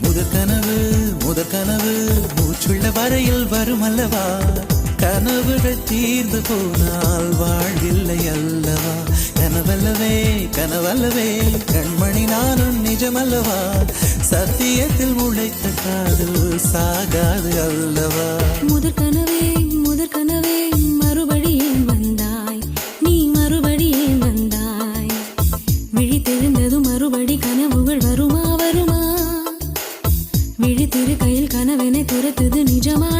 முதற்கனவு மூச்சுள்ள வரையில் வரும் அல்லவா, கனவுகள் தீர்ந்து போனால் வாழ்வில்லை அல்லவா. கனவல்லவே கண்மணி நானும் நிஜமல்லவா, சத்தியத்தில் உழைத்த காதல் சாகாது அல்லவா. முதற்கனவே மறுபடியும் வந்தாய், நீ மறுபடியும் வந்தாய். விழி தெரிந்ததும் மறுபடி கனவுகள் வருமா, விழி திரு கையில் கனவெனை துரத்துது நிஜமா.